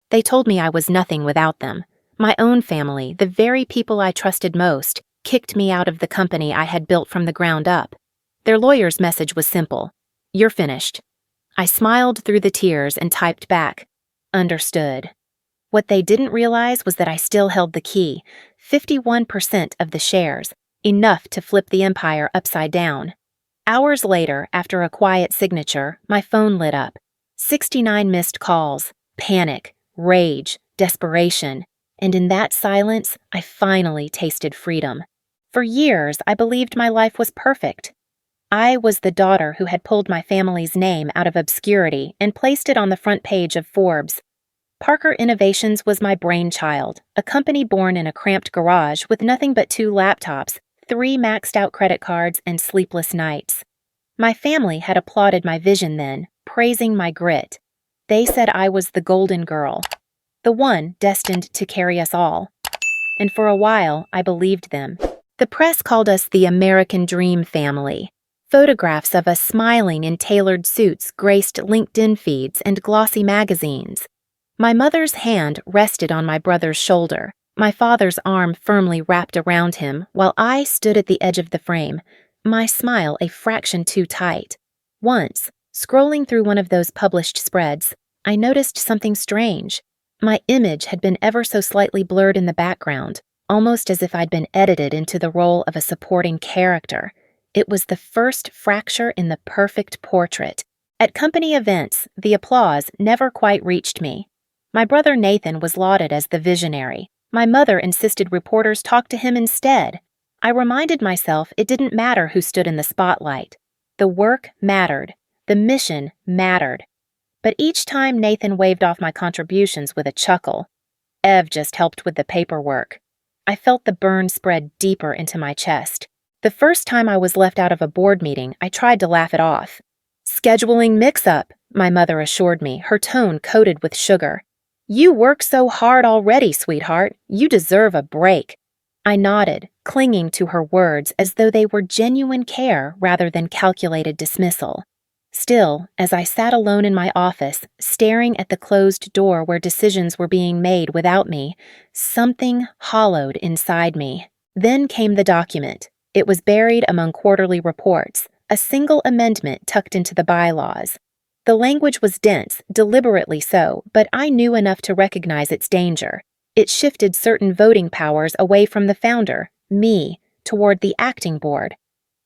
They told me I was nothing without them. My own family, the very people I trusted most, kicked me out of the company I had built from the ground up. Their lawyer's message was simple: "You're finished." I smiled through the tears and typed back, "Understood." What they didn't realize was that I still held the key, 51% of the shares, enough to flip the empire upside down. Hours later, after a quiet signature, my phone lit up. 69 missed calls, panic, rage, desperation, and in that silence, I finally tasted freedom. For years, I believed my life was perfect. I was the daughter who had pulled my family's name out of obscurity and placed it on the front page of Forbes. Parker Innovations was my brainchild, a company born in a cramped garage with nothing but 2 laptops, 3 maxed-out credit cards, and sleepless nights. My family had applauded my vision then, praising my grit. They said I was the golden girl, the one destined to carry us all. And for a while, I believed them. The press called us the American Dream family. Photographs of us smiling in tailored suits graced LinkedIn feeds and glossy magazines. My mother's hand rested on my brother's shoulder, my father's arm firmly wrapped around him, while I stood at the edge of the frame, my smile a fraction too tight. Once, scrolling through one of those published spreads, I noticed something strange. My image had been ever so slightly blurred in the background, almost as if I'd been edited into the role of a supporting character. It was the first fracture in the perfect portrait. At company events, the applause never quite reached me. My brother Nathan was lauded as the visionary. My mother insisted reporters talk to him instead. I reminded myself it didn't matter who stood in the spotlight. The work mattered. The mission mattered. But each time Nathan waved off my contributions with a chuckle. "Ev just helped with the paperwork." I felt the burn spread deeper into my chest. The first time I was left out of a board meeting, I tried to laugh it off. "Scheduling mix-up," my mother assured me, her tone coated with sugar. "You work so hard already, sweetheart. You deserve a break." I nodded, clinging to her words as though they were genuine care rather than calculated dismissal. Still, as I sat alone in my office, staring at the closed door where decisions were being made without me, something hollowed inside me. Then came the document. It was buried among quarterly reports, a single amendment tucked into the bylaws. The language was dense, deliberately so, but I knew enough to recognize its danger. It shifted certain voting powers away from the founder, me, toward the acting board.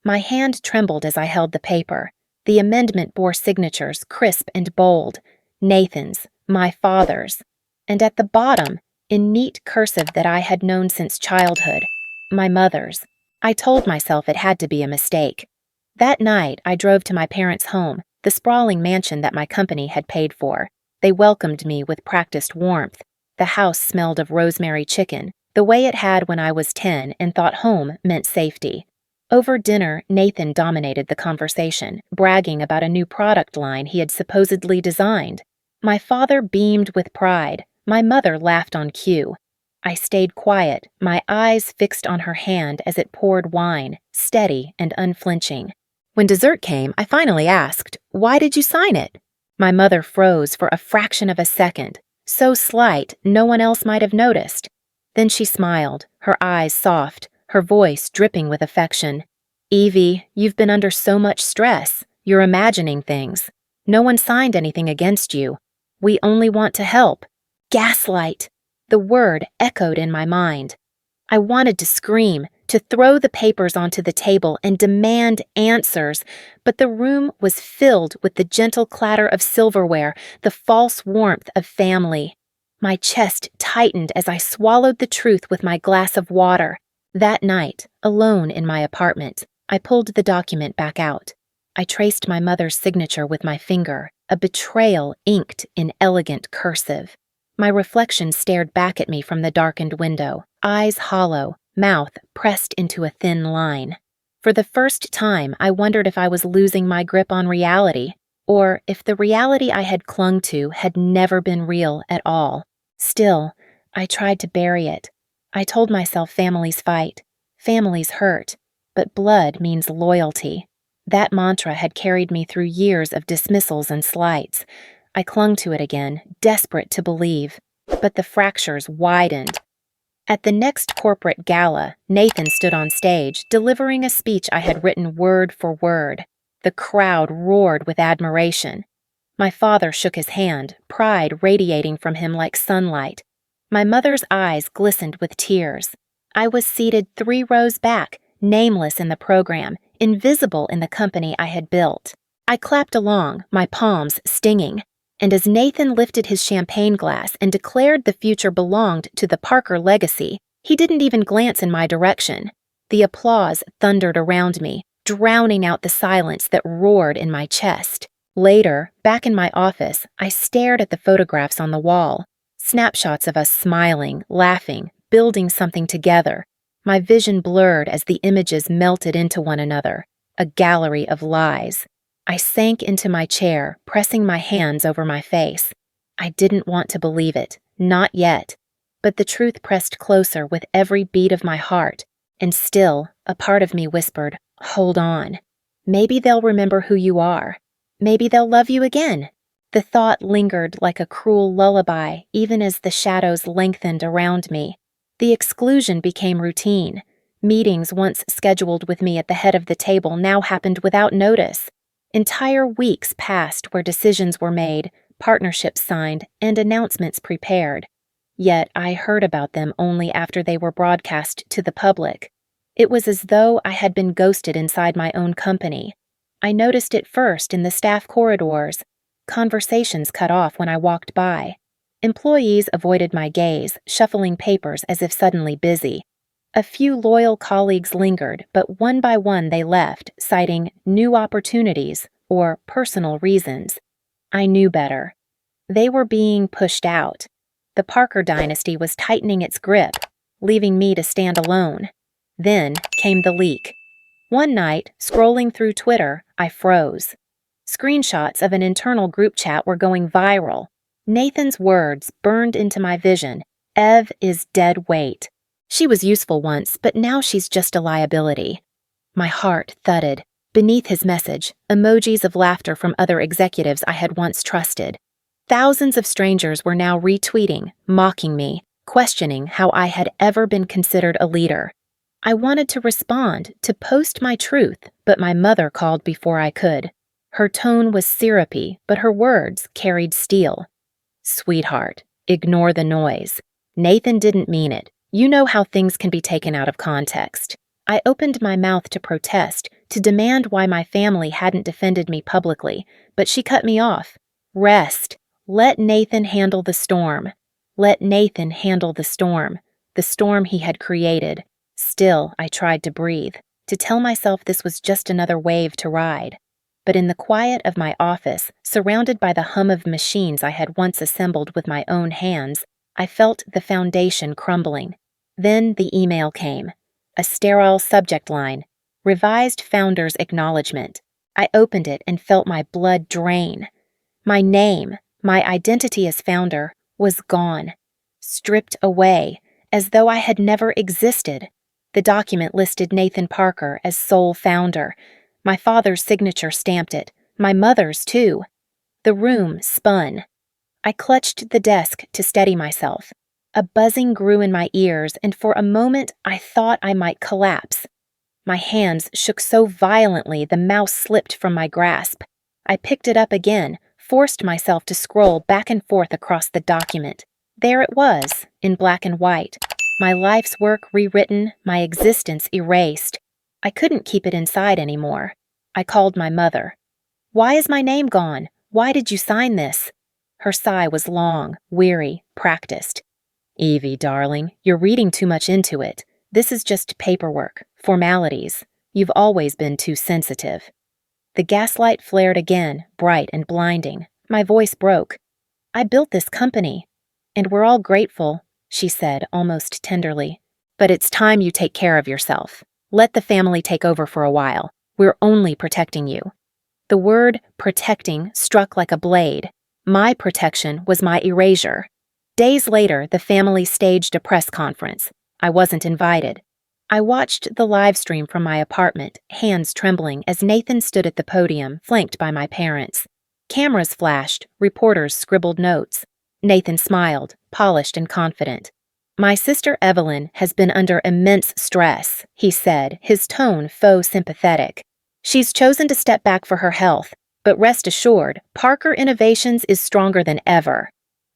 My hand trembled as I held the paper. The amendment bore signatures, crisp and bold. Nathan's, my father's. And at the bottom, in neat cursive that I had known since childhood, my mother's. I told myself it had to be a mistake. That night, I drove to my parents' home, the sprawling mansion that my company had paid for. They welcomed me with practiced warmth. The house smelled of rosemary chicken, the way it had when I was 10 and thought home meant safety. Over dinner, Nathan dominated the conversation, bragging about a new product line he had supposedly designed. My father beamed with pride. My mother laughed on cue. I stayed quiet, my eyes fixed on her hand as it poured wine, steady and unflinching. When dessert came, I finally asked, "Why did you sign it?" My mother froze for a fraction of a second, so slight no one else might have noticed. Then she smiled, her eyes soft, her voice dripping with affection. "Evie, you've been under so much stress. You're imagining things. No one signed anything against you. We only want to help." Gaslight! The word echoed in my mind. I wanted to scream, to throw the papers onto the table and demand answers, but the room was filled with the gentle clatter of silverware, the false warmth of family. My chest tightened as I swallowed the truth with my glass of water. That night, alone in my apartment, I pulled the document back out. I traced my mother's signature with my finger, a betrayal inked in elegant cursive. My reflection stared back at me from the darkened window, eyes hollow, mouth pressed into a thin line. For the first time, I wondered if I was losing my grip on reality, or if the reality I had clung to had never been real at all. Still, I tried to bury it. I told myself families fight, families hurt, but blood means loyalty. That mantra had carried me through years of dismissals and slights. I clung to it again, desperate to believe. but the fractures widened. At the next corporate gala, Nathan stood on stage, delivering a speech I had written word for word. The crowd roared with admiration. My father shook his hand, pride radiating from him like sunlight. My mother's eyes glistened with tears. I was seated 3 rows back, nameless in the program, invisible in the company I had built. I clapped along, my palms stinging. And as Nathan lifted his champagne glass and declared the future belonged to the Parker legacy, he didn't even glance in my direction. The applause thundered around me, drowning out the silence that roared in my chest. Later, back in my office, I stared at the photographs on the wall. Snapshots of us smiling, laughing, building something together. My vision blurred as the images melted into one another. A gallery of lies. I sank into my chair, pressing my hands over my face. I didn't want to believe it, not yet. But the truth pressed closer with every beat of my heart. And still, a part of me whispered, "Hold on. Maybe they'll remember who you are. Maybe they'll love you again." The thought lingered like a cruel lullaby, even as the shadows lengthened around me. The exclusion became routine. Meetings once scheduled with me at the head of the table now happened without notice. Entire weeks passed where decisions were made, partnerships signed, and announcements prepared. Yet I heard about them only after they were broadcast to the public. It was as though I had been ghosted inside my own company. I noticed it first in the staff corridors. Conversations cut off when I walked by. Employees avoided my gaze, shuffling papers as if suddenly busy. A few loyal colleagues lingered, but one by one they left, citing new opportunities or personal reasons. I knew better. They were being pushed out. The Parker dynasty was tightening its grip, leaving me to stand alone. Then came the leak. One night, scrolling through Twitter, I froze. Screenshots of an internal group chat were going viral. Nathan's words burned into my vision. "Ev is dead weight. She was useful once, but now she's just a liability." My heart thudded. Beneath his message, emojis of laughter from other executives I had once trusted. Thousands of strangers were now retweeting, mocking me, questioning how I had ever been considered a leader. I wanted to respond, to post my truth, but my mother called before I could. Her tone was syrupy, but her words carried steel. "Sweetheart, ignore the noise. Nathan didn't mean it. You know how things can be taken out of context." I opened my mouth to protest, to demand why my family hadn't defended me publicly, but she cut me off. "Rest. Let Nathan handle the storm. Let Nathan handle the storm he had created." Still, I tried to breathe, to tell myself this was just another wave to ride. But in the quiet of my office, surrounded by the hum of machines I had once assembled with my own hands, I felt the foundation crumbling. Then the email came. A sterile subject line. Revised Founder's Acknowledgement. I opened it and felt my blood drain. My name, my identity as founder, was gone. Stripped away, as though I had never existed. The document listed Nathan Parker as sole founder. My father's signature stamped it, my mother's too. The room spun. I clutched the desk to steady myself. A buzzing grew in my ears, and for a moment I thought I might collapse. My hands shook so violently the mouse slipped from my grasp. I picked it up again, forced myself to scroll back and forth across the document. There it was, in black and white. My life's work rewritten, my existence erased. I couldn't keep it inside anymore. I called my mother. "Why is my name gone? Why did you sign this?" Her sigh was long, weary, practiced. "Evie, darling, you're reading too much into it. This is just paperwork, formalities. You've always been too sensitive." The gaslight flared again, bright and blinding. My voice broke. "I built this company, and we're all grateful," she said almost tenderly. "But it's time you take care of yourself. Let the family take over for a while. We're only protecting you." The word protecting struck like a blade. My protection was my erasure. Days later, the family staged a press conference. I wasn't invited. I watched the live stream from my apartment, hands trembling as Nathan stood at the podium, flanked by my parents. Cameras flashed, reporters scribbled notes. Nathan smiled, polished and confident. "My sister Evelyn has been under immense stress," he said, his tone faux sympathetic. "She's chosen to step back for her health, but rest assured, Parker Innovations is stronger than ever."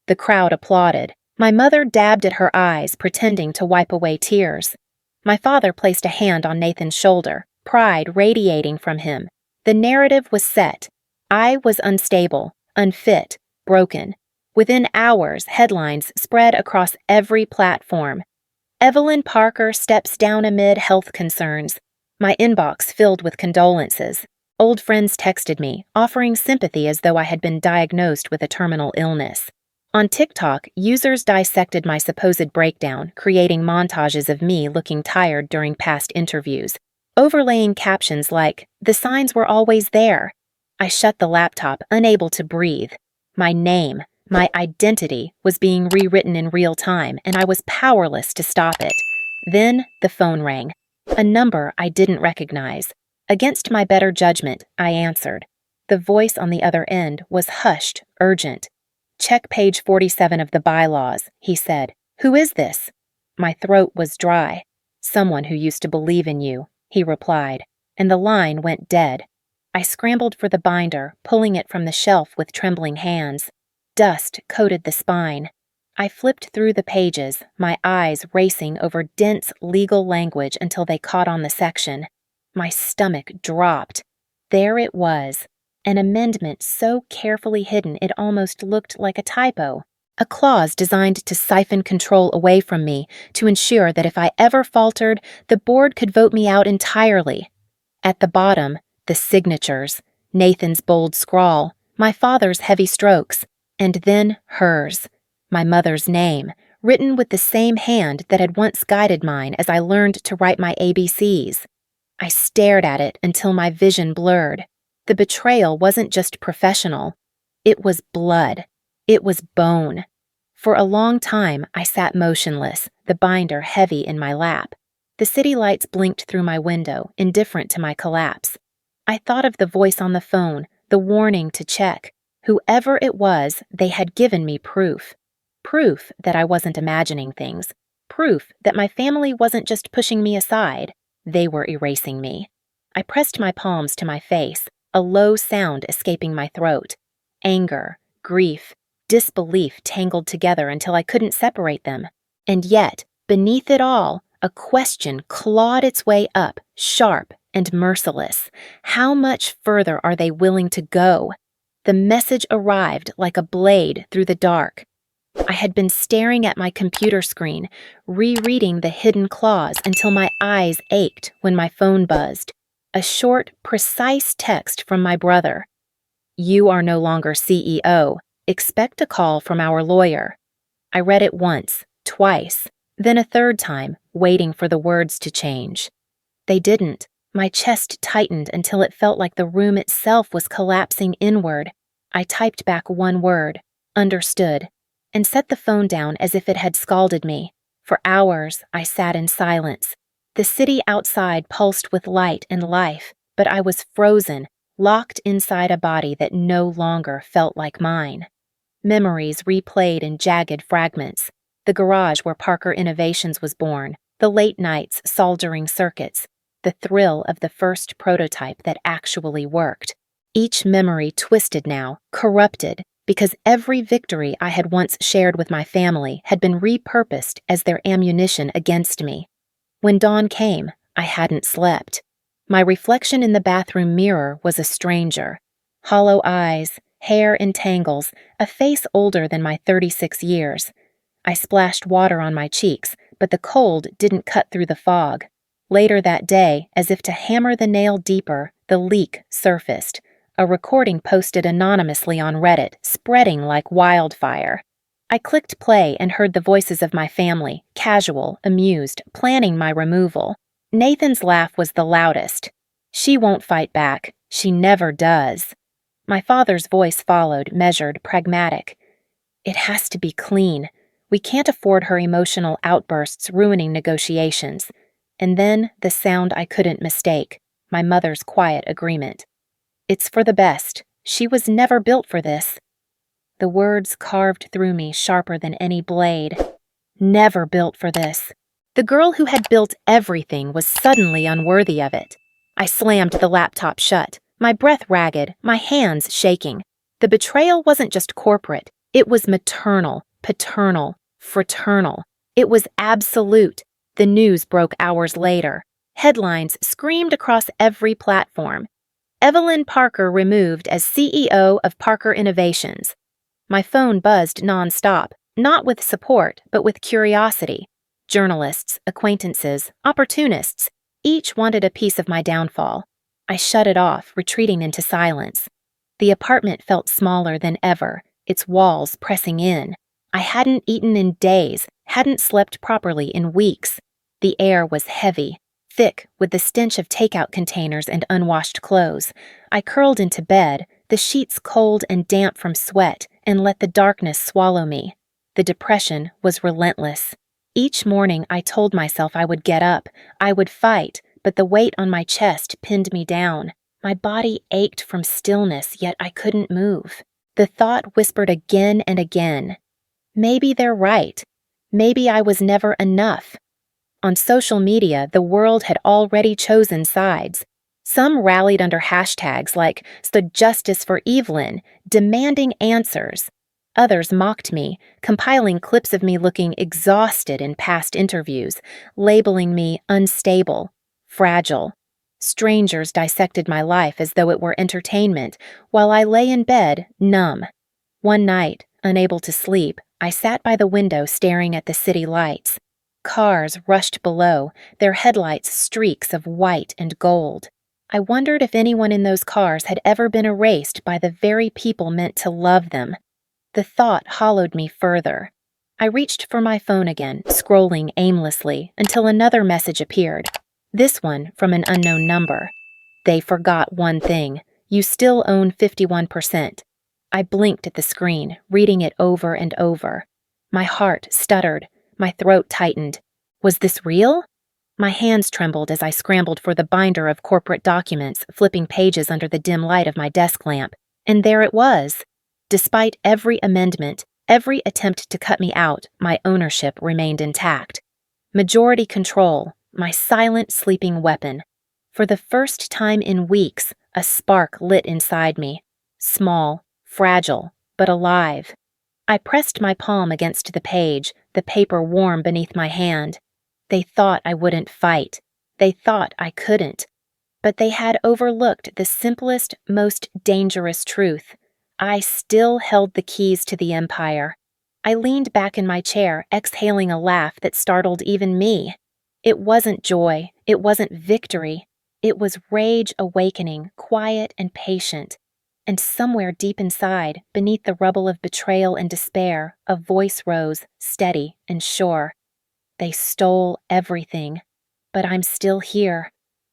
The crowd applauded. My mother dabbed at her eyes, pretending to wipe away tears. My father placed a hand on Nathan's shoulder, pride radiating from him. The narrative was set. I was unstable, unfit, broken. Within hours, headlines spread across every platform. "Evelyn Parker steps down amid health concerns." My inbox filled with condolences. Old friends texted me, offering sympathy as though I had been diagnosed with a terminal illness. On TikTok, users dissected my supposed breakdown, creating montages of me looking tired during past interviews, overlaying captions like, "The signs were always there." I shut the laptop, unable to breathe. My name, my identity, was being rewritten in real time, and I was powerless to stop it. Then the phone rang. A number I didn't recognize. Against my better judgment, I answered. The voice on the other end was hushed, urgent. "Check page 47 of the bylaws," he said. "Who is this?" My throat was dry. "Someone who used to believe in you," he replied, and the line went dead. I scrambled for the binder, pulling it from the shelf with trembling hands. Dust coated the spine. I flipped through the pages, my eyes racing over dense legal language until they caught on the section. My stomach dropped. There it was. An amendment so carefully hidden it almost looked like a typo. A clause designed to siphon control away from me to ensure that if I ever faltered, the board could vote me out entirely. At the bottom, the signatures, Nathan's bold scrawl, my father's heavy strokes, and then hers, my mother's name, written with the same hand that had once guided mine as I learned to write my ABCs. I stared at it until my vision blurred. The betrayal wasn't just professional. It was blood. It was bone. For a long time, I sat motionless, the binder heavy in my lap. The city lights blinked through my window, indifferent to my collapse. I thought of the voice on the phone, the warning to check. Whoever it was, they had given me proof. Proof that I wasn't imagining things. Proof that my family wasn't just pushing me aside. They were erasing me. I pressed my palms to my face, a low sound escaping my throat. Anger, grief, disbelief tangled together until I couldn't separate them. And yet, beneath it all, a question clawed its way up, sharp and merciless. How much further are they willing to go? The message arrived like a blade through the dark. I had been staring at my computer screen, rereading the hidden clause until my eyes ached when my phone buzzed. A short, precise text from my brother. "You are no longer CEO. Expect a call from our lawyer." I read it once, twice, then a third time, waiting for the words to change. They didn't. My chest tightened until it felt like the room itself was collapsing inward. I typed back one word, "Understood," and set the phone down as if it had scalded me. For hours, I sat in silence. The city outside pulsed with light and life, but I was frozen, locked inside a body that no longer felt like mine. Memories replayed in jagged fragments. The garage where Parker Innovations was born, the late nights soldering circuits, the thrill of the first prototype that actually worked. Each memory twisted now, corrupted, because every victory I had once shared with my family had been repurposed as their ammunition against me. When dawn came, I hadn't slept. My reflection in the bathroom mirror was a stranger. Hollow eyes, hair in tangles, a face older than my 36 years. I splashed water on my cheeks, but the cold didn't cut through the fog. Later that day, as if to hammer the nail deeper, the leak surfaced. A recording posted anonymously on Reddit, spreading like wildfire. I clicked play and heard the voices of my family, casual, amused, planning my removal. Nathan's laugh was the loudest. "She won't fight back. She never does." My father's voice followed, measured, pragmatic. "It has to be clean. We can't afford her emotional outbursts ruining negotiations." And then the sound I couldn't mistake, my mother's quiet agreement. "It's for the best. She was never built for this." The words carved through me sharper than any blade. Never built for this. The girl who had built everything was suddenly unworthy of it. I slammed the laptop shut, my breath ragged, my hands shaking. The betrayal wasn't just corporate. It was maternal, paternal, fraternal. It was absolute. The news broke hours later. Headlines screamed across every platform. Evelyn Parker removed as CEO of Parker Innovations. My phone buzzed nonstop, not with support, but with curiosity. Journalists, acquaintances, opportunists, each wanted a piece of my downfall. I shut it off, retreating into silence. The apartment felt smaller than ever, its walls pressing in. I hadn't eaten in days, hadn't slept properly in weeks. The air was heavy, thick with the stench of takeout containers and unwashed clothes. I curled into bed, the sheets cold and damp from sweat, and let the darkness swallow me. The depression was relentless. Each morning I told myself I would get up, I would fight, but the weight on my chest pinned me down. My body ached from stillness, yet I couldn't move. The thought whispered again and again, maybe they're right. Maybe I was never enough. On social media, the world had already chosen sides. Some rallied under hashtags like "The Justice for Evelyn," demanding answers. Others mocked me, compiling clips of me looking exhausted in past interviews, labeling me unstable, fragile. Strangers dissected my life as though it were entertainment, while I lay in bed, numb. One night, unable to sleep, I sat by the window staring at the city lights. Cars rushed below, their headlights streaks of white and gold. I wondered if anyone in those cars had ever been erased by the very people meant to love them. The thought hollowed me further. I reached for my phone again, scrolling aimlessly, until another message appeared. This one from an unknown number. They forgot one thing. You still own 51%. I blinked at the screen, reading it over and over. My heart stuttered. My throat tightened. Was this real? My hands trembled as I scrambled for the binder of corporate documents, flipping pages under the dim light of my desk lamp. And there it was. Despite every amendment, every attempt to cut me out, my ownership remained intact. Majority control, my silent sleeping weapon. For the first time in weeks, a spark lit inside me. Small, fragile, but alive. I pressed my palm against the page, the paper warm beneath my hand. They thought I wouldn't fight. They thought I couldn't. But they had overlooked the simplest, most dangerous truth. I still held the keys to the empire. I leaned back in my chair, exhaling a laugh that startled even me. It wasn't joy. It wasn't victory. It was rage awakening, quiet and patient. And somewhere deep inside, beneath the rubble of betrayal and despair, a voice rose, steady and sure. They stole everything. But I'm still here,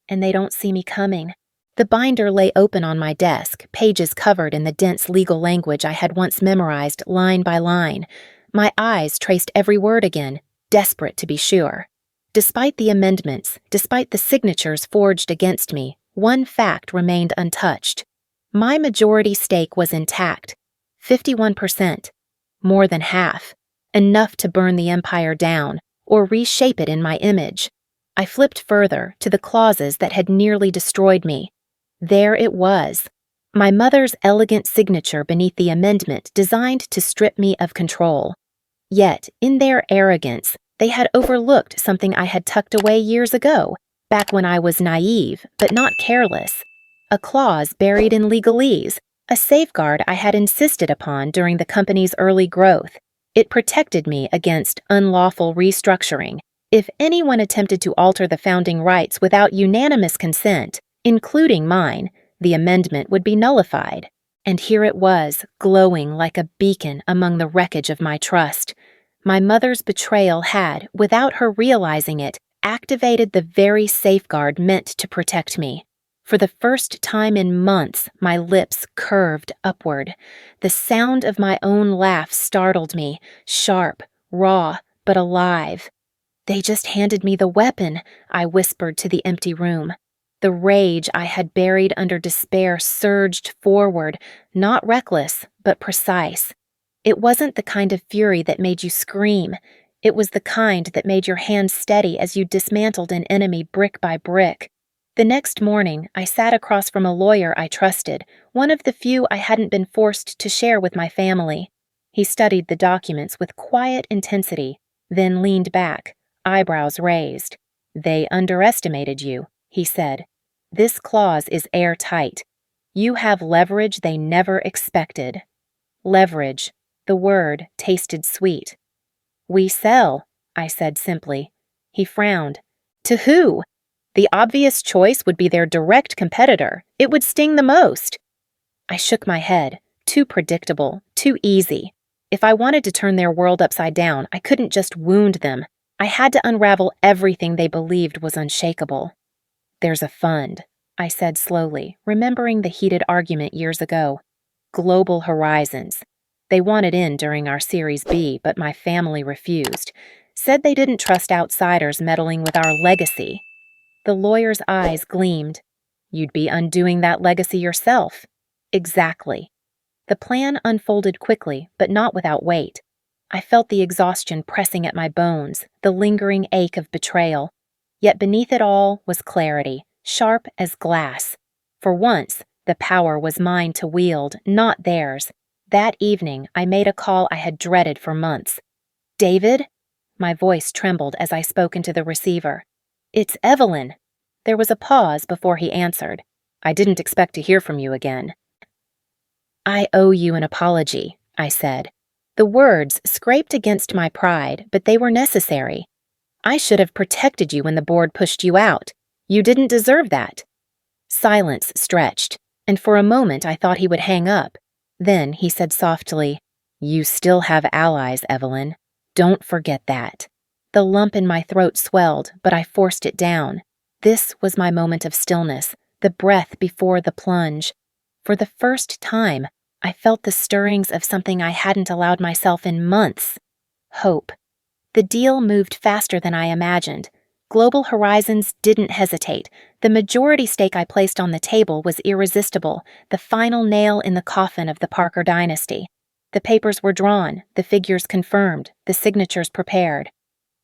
and they don't see me coming. The binder lay open on my desk, pages covered in the dense legal language I had once memorized line by line. My eyes traced every word again, desperate to be sure. Despite the amendments, despite the signatures forged against me, one fact remained untouched. My majority stake was intact, 51%, more than half, enough to burn the empire down or reshape it in my image. I flipped further to the clauses that had nearly destroyed me. There it was, my mother's elegant signature beneath the amendment designed to strip me of control. Yet, in their arrogance, they had overlooked something I had tucked away years ago, back when I was naive, but not careless. A clause buried in legalese, a safeguard I had insisted upon during the company's early growth. It protected me against unlawful restructuring. If anyone attempted to alter the founding rights without unanimous consent, including mine, the amendment would be nullified. And here it was, glowing like a beacon among the wreckage of my trust. My mother's betrayal had, without her realizing it, activated the very safeguard meant to protect me. For the first time in months, my lips curved upward. The sound of my own laugh startled me, sharp, raw, but alive. "They just handed me the weapon," I whispered to the empty room. The rage I had buried under despair surged forward, not reckless, but precise. It wasn't the kind of fury that made you scream. It was the kind that made your hands steady as you dismantled an enemy brick by brick. The next morning, I sat across from a lawyer I trusted, one of the few I hadn't been forced to share with my family. He studied the documents with quiet intensity, then leaned back, eyebrows raised. "They underestimated you," he said. "This clause is airtight. You have leverage they never expected." Leverage. The word tasted sweet. "We sell," I said simply. He frowned. "To who?" "The obvious choice would be their direct competitor. It would sting the most." I shook my head. Too predictable, too easy. If I wanted to turn their world upside down, I couldn't just wound them. I had to unravel everything they believed was unshakable. "There's a fund," I said slowly, remembering the heated argument years ago. "Global Horizons. They wanted in during our Series B, but my family refused. Said they didn't trust outsiders meddling with our legacy." The lawyer's eyes gleamed. "You'd be undoing that legacy yourself." "Exactly." The plan unfolded quickly, but not without weight. I felt the exhaustion pressing at my bones, the lingering ache of betrayal. Yet beneath it all was clarity, sharp as glass. For once, the power was mine to wield, not theirs. That evening, I made a call I had dreaded for months. "David?" My voice trembled as I spoke into the receiver. "It's Evelyn." There was a pause before he answered. "I didn't expect to hear from you again." "I owe you an apology," I said. The words scraped against my pride, but they were necessary. "I should have protected you when the board pushed you out. You didn't deserve that." Silence stretched, and for a moment I thought he would hang up. Then he said softly, "You still have allies, Evelyn. Don't forget that." The lump in my throat swelled, but I forced it down. This was my moment of stillness, the breath before the plunge. For the first time, I felt the stirrings of something I hadn't allowed myself in months. Hope. The deal moved faster than I imagined. Global Horizons didn't hesitate. The majority stake I placed on the table was irresistible, the final nail in the coffin of the Parker dynasty. The papers were drawn, the figures confirmed, the signatures prepared.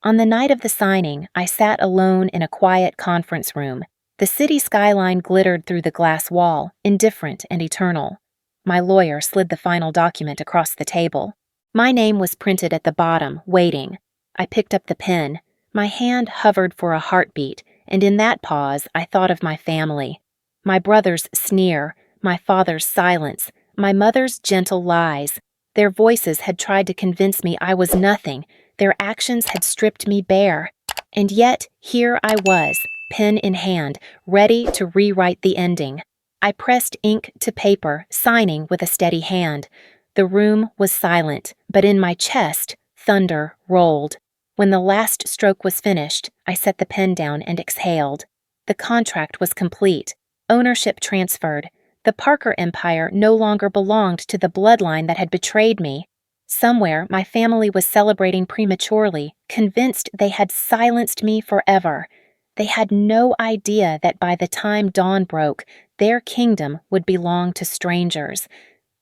On the night of the signing, I sat alone in a quiet conference room. The city skyline glittered through the glass wall, indifferent and eternal. My lawyer slid the final document across the table. My name was printed at the bottom, waiting. I picked up the pen. My hand hovered for a heartbeat, and in that pause, I thought of my family. My brother's sneer, my father's silence, my mother's gentle lies. Their voices had tried to convince me I was nothing. Their actions had stripped me bare. And yet, here I was, pen in hand, ready to rewrite the ending. I pressed ink to paper, signing with a steady hand. The room was silent, but in my chest, thunder rolled. When the last stroke was finished, I set the pen down and exhaled. The contract was complete. Ownership transferred. The Parker empire no longer belonged to the bloodline that had betrayed me. Somewhere, my family was celebrating prematurely, convinced they had silenced me forever. They had no idea that by the time dawn broke, their kingdom would belong to strangers.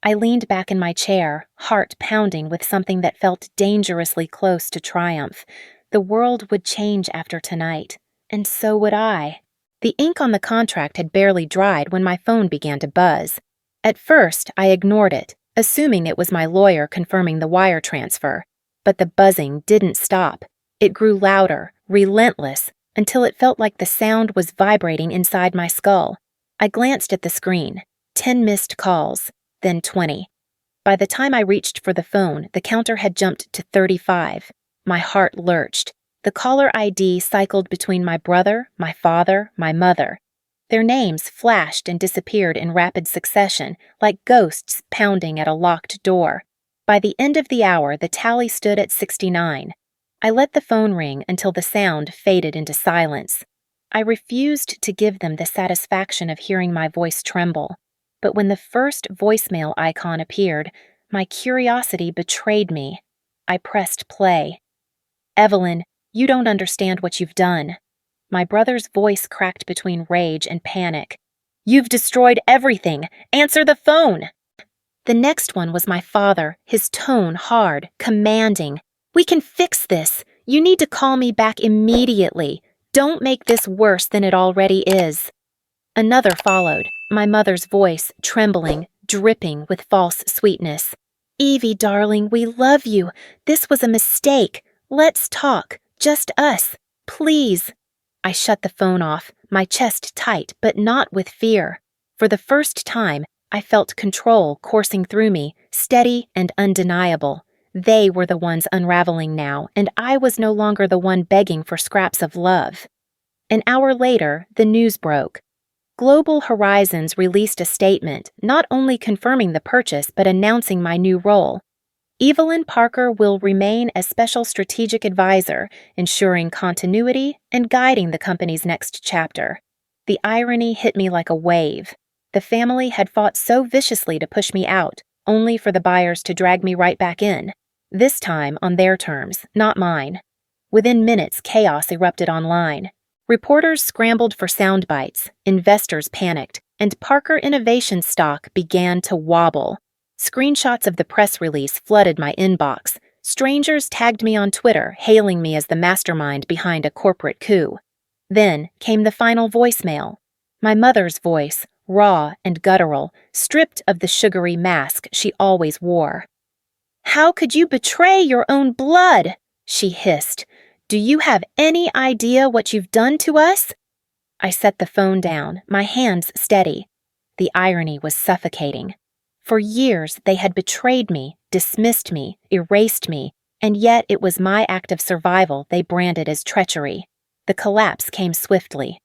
I leaned back in my chair, heart pounding with something that felt dangerously close to triumph. The world would change after tonight, and so would I. The ink on the contract had barely dried when my phone began to buzz. At first, I ignored it, assuming it was my lawyer confirming the wire transfer. But the buzzing didn't stop. It grew louder, relentless, until it felt like the sound was vibrating inside my skull. I glanced at the screen. 10 missed calls, then 20. By the time I reached for the phone, the counter had jumped to 35. My heart lurched. The caller ID cycled between my brother, my father, my mother. Their names flashed and disappeared in rapid succession, like ghosts pounding at a locked door. By the end of the hour, the tally stood at 69. I let the phone ring until the sound faded into silence. I refused to give them the satisfaction of hearing my voice tremble. But when the first voicemail icon appeared, my curiosity betrayed me. I pressed play. "Evelyn, you don't understand what you've done." My brother's voice cracked between rage and panic. "You've destroyed everything. Answer the phone." The next one was my father, his tone hard, commanding. "We can fix this. You need to call me back immediately. Don't make this worse than it already is." Another followed, my mother's voice trembling, dripping with false sweetness. "Evie, darling, we love you. This was a mistake. Let's talk. Just us. Please." I shut the phone off, my chest tight, but not with fear. For the first time, I felt control coursing through me, steady and undeniable. They were the ones unraveling now, and I was no longer the one begging for scraps of love. An hour later, the news broke. Global Horizons released a statement, not only confirming the purchase but announcing my new role. Evelyn Parker will remain as Special Strategic Advisor, ensuring continuity and guiding the company's next chapter. The irony hit me like a wave. The family had fought so viciously to push me out, only for the buyers to drag me right back in. This time on their terms, not mine. Within minutes, chaos erupted online. Reporters scrambled for sound bites, investors panicked, and Parker Innovation stock began to wobble. Screenshots of the press release flooded my inbox. Strangers tagged me on Twitter, hailing me as the mastermind behind a corporate coup. Then came the final voicemail. My mother's voice, raw and guttural, stripped of the sugary mask she always wore. "How could you betray your own blood?" she hissed. "Do you have any idea what you've done to us?" I set the phone down, my hands steady. The irony was suffocating. For years, they had betrayed me, dismissed me, erased me, and yet it was my act of survival they branded as treachery. The collapse came swiftly.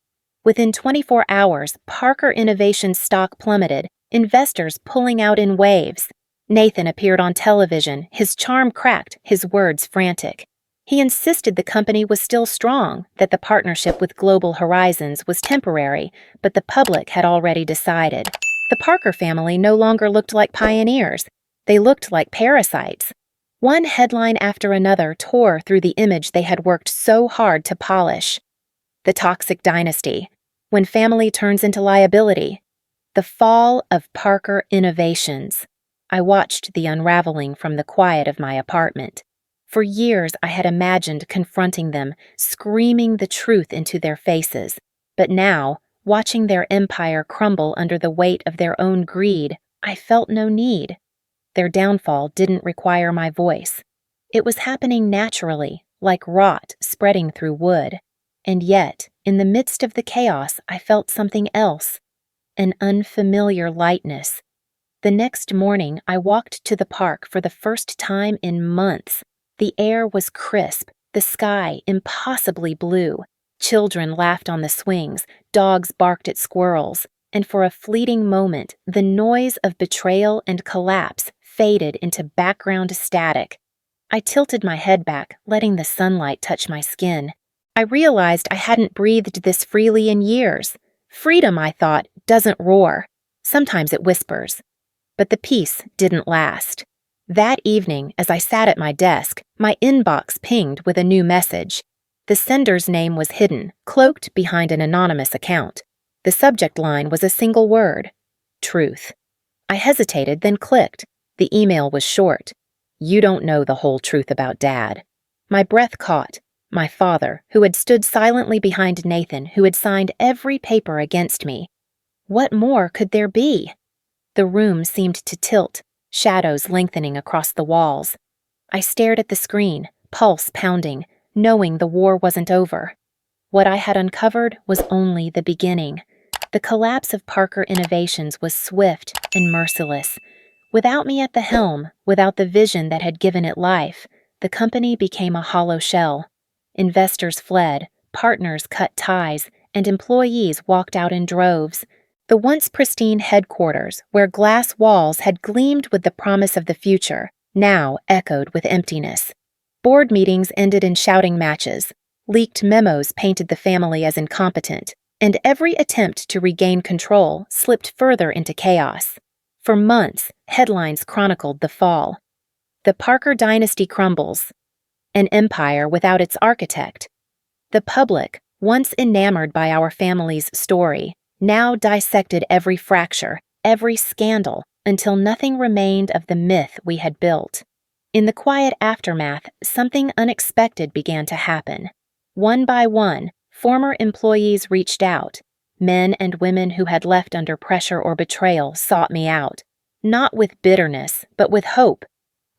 Within 24 hours, Parker Innovation's stock plummeted, investors pulling out in waves. Nathan appeared on television, his charm cracked, his words frantic. He insisted the company was still strong, that the partnership with Global Horizons was temporary, but the public had already decided. The Parker family no longer looked like pioneers. They looked like parasites. One headline after another tore through the image they had worked so hard to polish. The toxic dynasty. When family turns into liability. The fall of Parker Innovations. I watched the unraveling from the quiet of my apartment. For years I had imagined confronting them, screaming the truth into their faces. But now, watching their empire crumble under the weight of their own greed, I felt no need. Their downfall didn't require my voice. It was happening naturally, like rot spreading through wood. And yet, in the midst of the chaos, I felt something else, an unfamiliar lightness. The next morning, I walked to the park for the first time in months. The air was crisp, the sky impossibly blue. Children laughed on the swings, dogs barked at squirrels, and for a fleeting moment, the noise of betrayal and collapse faded into background static. I tilted my head back, letting the sunlight touch my skin. I realized I hadn't breathed this freely in years. Freedom, I thought, doesn't roar. Sometimes it whispers. But the peace didn't last. That evening, as I sat at my desk, my inbox pinged with a new message. The sender's name was hidden, cloaked behind an anonymous account. The subject line was a single word: truth. I hesitated, then clicked. The email was short. "You don't know the whole truth about Dad." My breath caught. My father, who had stood silently behind Nathan, who had signed every paper against me. What more could there be? The room seemed to tilt, shadows lengthening across the walls. I stared at the screen, pulse pounding, knowing the war wasn't over. What I had uncovered was only the beginning. The collapse of Parker Innovations was swift and merciless. Without me at the helm, without the vision that had given it life, the company became a hollow shell. Investors fled, partners cut ties, and employees walked out in droves. The once pristine headquarters, where glass walls had gleamed with the promise of the future, now echoed with emptiness. Board meetings ended in shouting matches. Leaked memos painted the family as incompetent, and every attempt to regain control slipped further into chaos. For months, headlines chronicled the fall. The Parker dynasty crumbles. An empire without its architect. The public, once enamored by our family's story, now dissected every fracture, every scandal, until nothing remained of the myth we had built. In the quiet aftermath, something unexpected began to happen. One by one, former employees reached out. Men and women who had left under pressure or betrayal sought me out, not with bitterness, but with hope.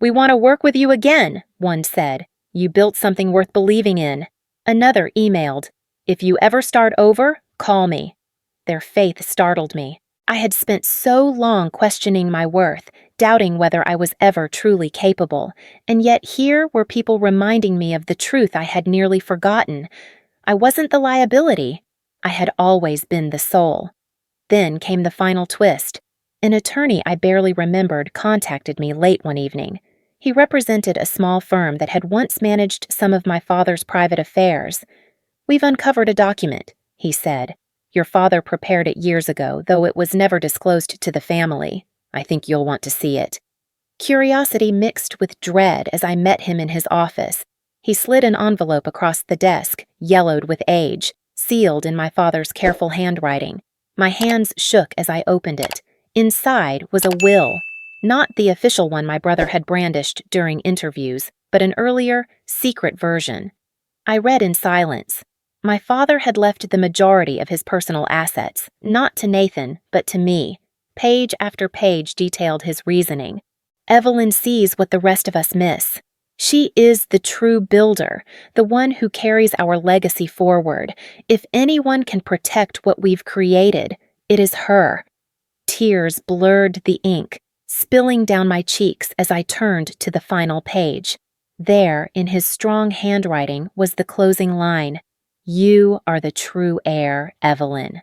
"We want to work with you again," one said. "You built something worth believing in." Another emailed, "If you ever start over, call me." Their faith startled me. I had spent so long questioning my worth, doubting whether I was ever truly capable, and yet here were people reminding me of the truth I had nearly forgotten. I wasn't the liability. I had always been the soul. Then came the final twist. An attorney I barely remembered contacted me late one evening. He represented a small firm that had once managed some of my father's private affairs. "We've uncovered a document," he said. "Your father prepared it years ago, though it was never disclosed to the family. I think you'll want to see it." Curiosity mixed with dread as I met him in his office. He slid an envelope across the desk, yellowed with age, sealed in my father's careful handwriting. My hands shook as I opened it. Inside was a will. Not the official one my brother had brandished during interviews, but an earlier, secret version. I read in silence. My father had left the majority of his personal assets, not to Nathan, but to me. Page after page detailed his reasoning. "Evelyn sees what the rest of us miss. She is the true builder, the one who carries our legacy forward. If anyone can protect what we've created, it is her." Tears blurred the ink, spilling down my cheeks as I turned to the final page. There, in his strong handwriting, was the closing line, "You are the true heir, Evelyn."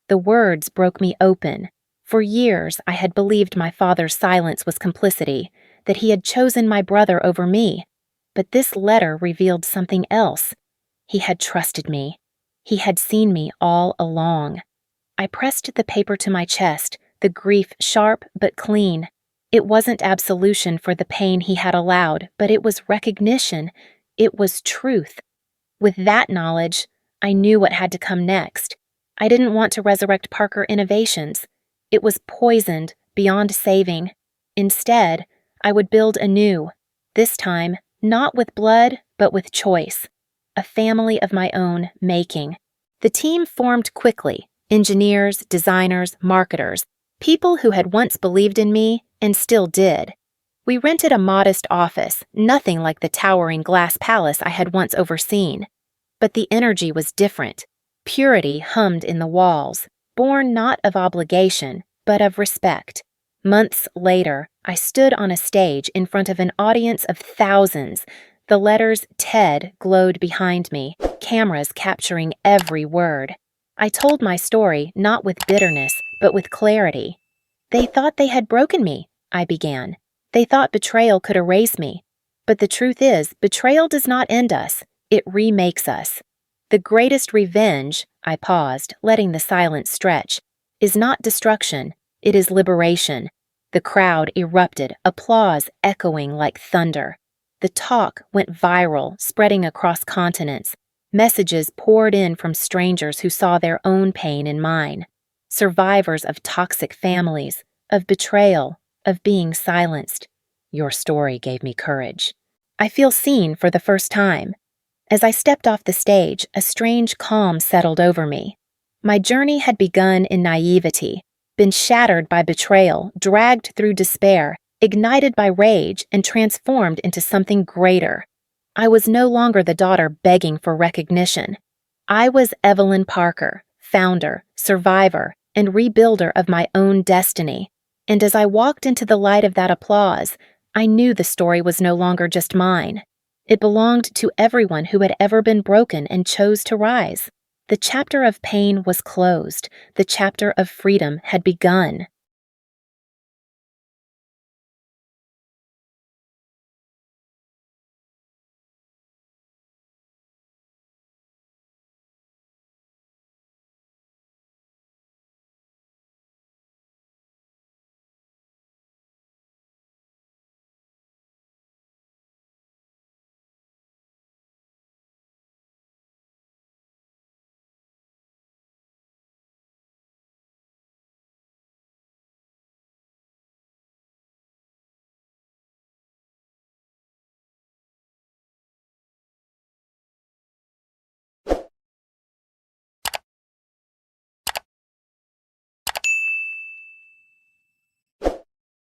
The words broke me open. For years, I had believed my father's silence was complicity, that he had chosen my brother over me. But this letter revealed something else. He had trusted me. He had seen me all along. I pressed the paper to my chest, the grief sharp but clean. It wasn't absolution for the pain he had allowed, but it was recognition. It was truth. With that knowledge, I knew what had to come next. I didn't want to resurrect Parker Innovations. It was poisoned, beyond saving. Instead, I would build anew, this time not with blood, but with choice. A family of my own making. The team formed quickly, engineers, designers, marketers, people who had once believed in me and still did. We rented a modest office, nothing like the towering glass palace I had once overseen. But the energy was different. Purity hummed in the walls, born not of obligation, but of respect. Months later, I stood on a stage in front of an audience of thousands. The letters TED glowed behind me, cameras capturing every word. I told my story not with bitterness, but with clarity. "They thought they had broken me," I began. "They thought betrayal could erase me. But the truth is, betrayal does not end us. It remakes us. The greatest revenge," I paused, letting the silence stretch, "is not destruction. It is liberation." The crowd erupted, applause echoing like thunder. The talk went viral, spreading across continents. Messages poured in from strangers who saw their own pain in mine. Survivors of toxic families, of betrayal, of being silenced. Your story gave me courage. I feel seen for the first time. As I stepped off the stage, a strange calm settled over me. My journey had begun in naivety, been shattered by betrayal, dragged through despair, ignited by rage, and transformed into something greater. I was no longer the daughter begging for recognition. I was Evelyn Parker, founder, survivor, and rebuilder of my own destiny. And as I walked into the light of that applause, I knew the story was no longer just mine. It belonged to everyone who had ever been broken and chose to rise. The chapter of pain was closed. The chapter of freedom had begun.